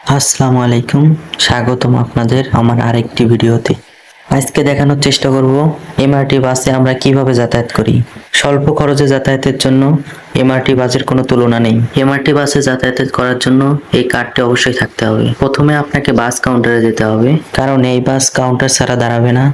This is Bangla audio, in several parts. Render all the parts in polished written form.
আসসালামু আলাইকুম, স্বাগতম আপনাদের আমার আরেকটি ভিডিওতে। আজকে দেখানোর চেষ্টা করব এমআরটি বাসে আমরা কিভাবে যাতায়াত করি। স্বল্প খরচে যাতায়াতের জন্য এমআরটি বাসের কোনো তুলনা নেই। এমআরটি বাসে যাতায়াত করার জন্য এই কার্ডটি অবশ্যই থাকতে হবে। প্রথমে আপনাকে বাস কাউন্টারে যেতে হবে, কারণ এই বাস কাউন্টার ছাড়া দাঁড়াবে না।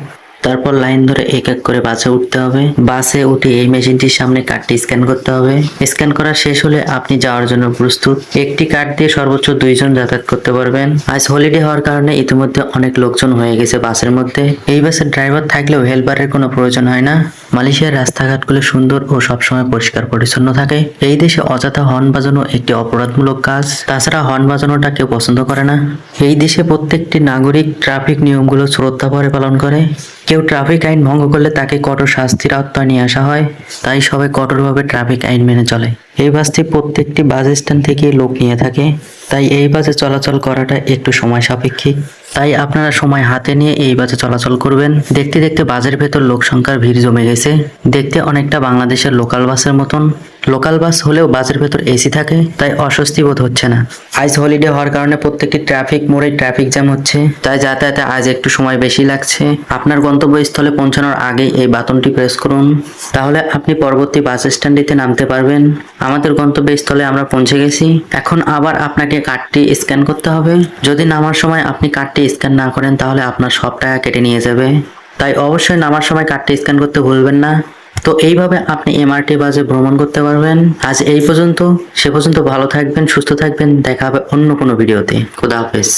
তারপর লাইন ধরে এক এক করে বাসে উঠতে হবে। বাসে উঠে এই মেশিনটির সামনে কার্ডটি স্ক্যান করতে হবে। স্ক্যান করা শেষ হলে আপনি যাওয়ার জন্য প্রস্তুত। একটি কার্ড দিয়ে সর্বোচ্চ 2 জন যাতায়াত করতে পারবেন। আজ হলিডে হওয়ার কারণে ইতিমধ্যে অনেক লোকজন হয়ে গেছে বাসের মধ্যে। এই বাসের ড্রাইভার থাকলেও হেল্পারের কোনো প্রয়োজন হয় না। মালয়েশিয়ার রাস্তাঘাটগুলো সুন্দর ও সবসময় পরিষ্কার পরিচ্ছন্ন থাকে। এই দেশে অযথা হর্ন বাজানো একটি অপরাধমূলক কাজ। তাছাড়া হর্ন বাজানোটা কেউ পছন্দ করে না। এই দেশে প্রত্যেকটি নাগরিক ট্রাফিক নিয়মগুলো শ্রদ্ধা ভরে পালন করে। কেউ ট্রাফিক আইন ভঙ্গ করলে তাকে কঠোর শাস্তির আওতায় নিয়ে আসা হয়। তাই সবাই কঠোরভাবে ট্রাফিক আইন মেনে চলে। এই বাসটি প্রত্যেকটি বাস স্ট্যান্ড থেকে লোক নিয়ে থাকে। তাই এই বাসে চলাচল করাটা একটু সময় সাপেক্ষিক। তাই আপনারা সময় হাতে নিয়ে এই বাসে চলাচল করবেন। দেখতে দেখতে বাসের ভেতর লোক সংখ্যার ভিড় জমে গেছে। দেখতে অনেকটা বাংলাদেশের লোকাল বাসের মতন। লোকাল বাস হলেও বাসের ভেতর এসি থাকে, তাই অস্বস্তি বোধ হচ্ছে না। আজ হলিডে হওয়ার কারণে প্রত্যেকটি ট্রাফিক মোড়ে ট্রাফিক জ্যাম হচ্ছে, তাই যাতায়াতে আজ একটু সময় বেশি লাগছে। আপনার গন্তব্যস্থলে পৌঁছানোর আগে এই বাটনটি প্রেস করুন, তাহলে আপনি পরবর্তী বাস স্ট্যান্ডটিতে নামতে পারবেন। আমাদের গন্তব্যস্থলে আমরা পৌঁছে গেছি। এখন আবার আপনাকে কার্ডটি স্ক্যান করতে হবে। যদি নামার সময় আপনি কার্ডটি স্ক্যান না করেন তাহলে আপনার সব টাকা কেটে নিয়ে যাবে। তাই অবশ্যই নামার সময় কার্ডটি স্ক্যান করতে ভুলবেন না। তো এইভাবে আপনি এমআরটি বাসে ভ্রমণ করতে পারবেন। আজ এই পর্যন্ত। সে পর্যন্ত ভালো থাকবেন, সুস্থ থাকবেন। দেখা হবে অন্য কোনো ভিডিওতে। খোদা হাফেজ।